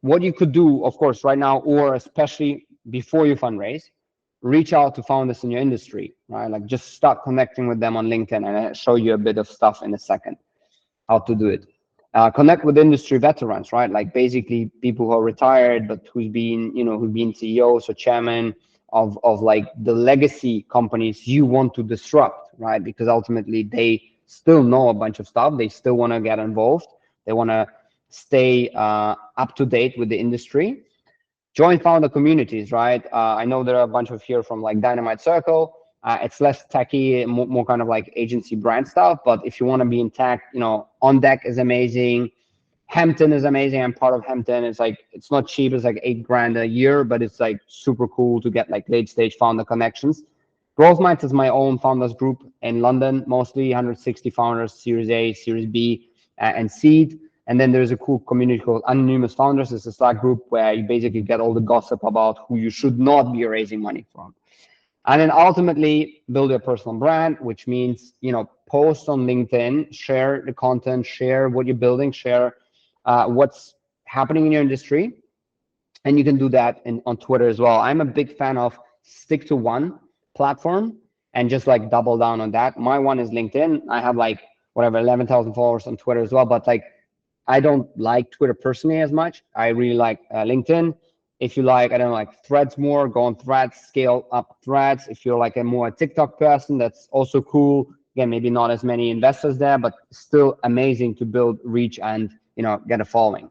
what you could do, of course, right now, or especially before you fundraise, reach out to founders in your industry, right? Like just start connecting with them on LinkedIn, and I'll show you a bit of stuff in a second, how to do it. Connect with industry veterans, right? Like basically people who are retired, but who've been CEOs or chairman of like the legacy companies you want to disrupt, right? Because ultimately they still know a bunch of stuff. They still want to get involved. They want to stay up to date with the industry. Join founder communities, right? I know there are a bunch of here from like Dynamite Circle. It's less techy, more kind of like agency brand stuff. But if you want to be in tech, On Deck is amazing. Hampton is amazing. I'm part of Hampton. It's like, it's not cheap. It's like $8,000 a year, but it's like super cool to get like late stage founder connections. Growth Minds is my own founders group in London, mostly 160 founders, Series A, Series B, and seed. And then there's a cool community called Anonymous Founders. It's a Slack group where you basically get all the gossip about who you should not be raising money from. And then ultimately build your personal brand, which means, post on LinkedIn, share the content, share what you're building, share what's happening in your industry. And you can do that on Twitter as well. I'm a big fan of stick to one platform and just like double down on that. My one is LinkedIn. I have like whatever 11,000 followers on Twitter as well, but like I don't like Twitter personally as much. I really like LinkedIn. If you like, I don't know, like Threads more, go on Threads, scale up Threads. If you're like a more TikTok person, that's also cool. Again, maybe not as many investors there, but still amazing to build reach and get a following.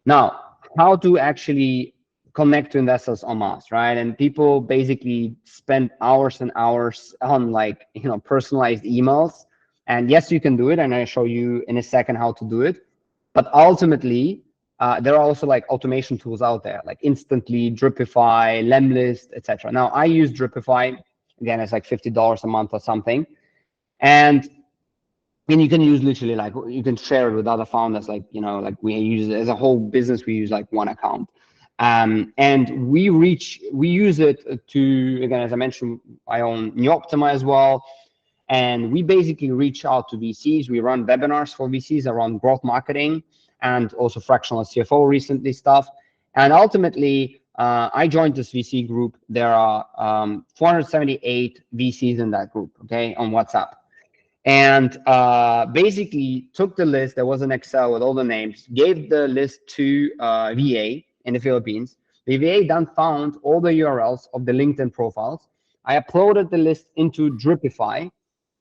Now, how to actually connect to investors en masse, right? And people basically spend hours and hours on like personalized emails. And yes, you can do it, and I'll show you in a second how to do it. But ultimately, there are also like automation tools out there, like Instantly, Dripify, Lemlist, etc. Now, I use Dripify. Again, it's like $50 a month or something. And you can use literally like, you can share it with other founders. Like, like we use it as a whole business, we use like one account. And we use it to, again, as I mentioned, I own Neoptima as well. And we basically reach out to VCs. We run webinars for VCs around growth marketing and also fractional CFO recently stuff. And ultimately, I joined this VC group. There are 478 VCs in that group, okay, on WhatsApp. And basically took the list. There was an Excel with all the names, gave the list to VA in the Philippines. The VA then found all the URLs of the LinkedIn profiles. I uploaded the list into Dripify.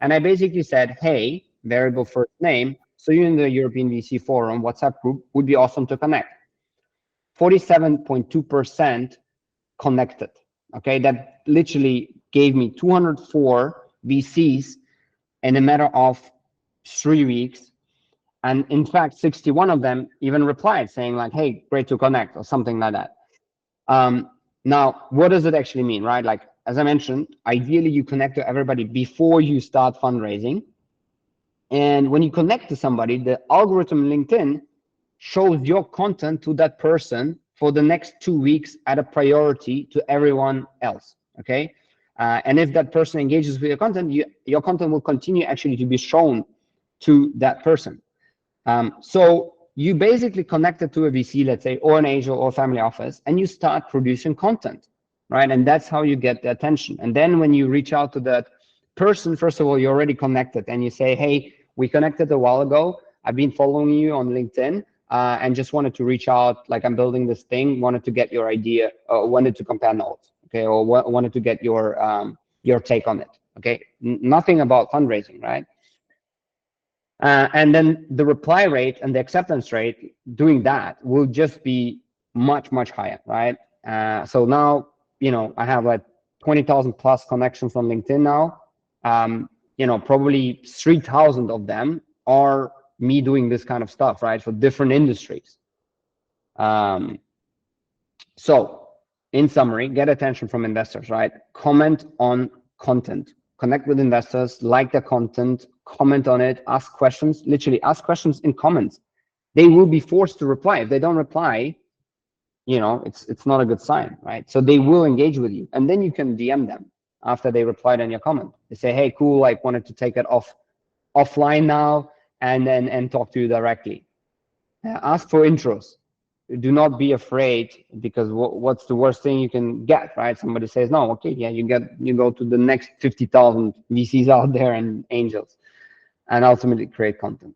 And I basically said, hey, variable first name, so you in the European VC Forum WhatsApp group would be awesome to connect. 47.2% connected. Okay, that literally gave me 204 VCs in a matter of 3 weeks. And in fact, 61 of them even replied saying like, hey, great to connect or something like that. Now, what does it actually mean, right? Like, as I mentioned, ideally you connect to everybody before you start fundraising. And when you connect to somebody, the algorithm LinkedIn shows your content to that person for the next 2 weeks at a priority to everyone else, okay? And if that person engages with your content, your content will continue actually to be shown to that person. So you basically connected to a VC, let's say, or an angel or family office, and you start producing content, right? And that's how you get the attention. And then when you reach out to that person, first of all, you're already connected, and you say, hey, we connected a while ago. I've been following you on LinkedIn and just wanted to reach out. Like, I'm building this thing, wanted to get your idea, wanted to compare notes, okay, or wanted to get your take on it, okay? Nothing about fundraising, right? And then the reply rate and the acceptance rate doing that will just be much, much higher, right? So now, I have like 20,000 plus connections on LinkedIn now. Probably 3,000 of them are me doing this kind of stuff, right? For different industries. So in summary, get attention from investors, right? Comment on content, connect with investors, like the content, comment on it, ask questions, literally ask questions in comments. They will be forced to reply. If they don't reply, it's not a good sign, right? So they will engage with you, and then you can DM them after they replied on your comment. They say, hey, cool, like wanted to take it offline now and talk to you directly. Ask for intros. do not be afraid, because what's the worst thing you can get, right? Somebody says no, okay, yeah, you go to the next 50,000 VCs out there and angels, and ultimately create content.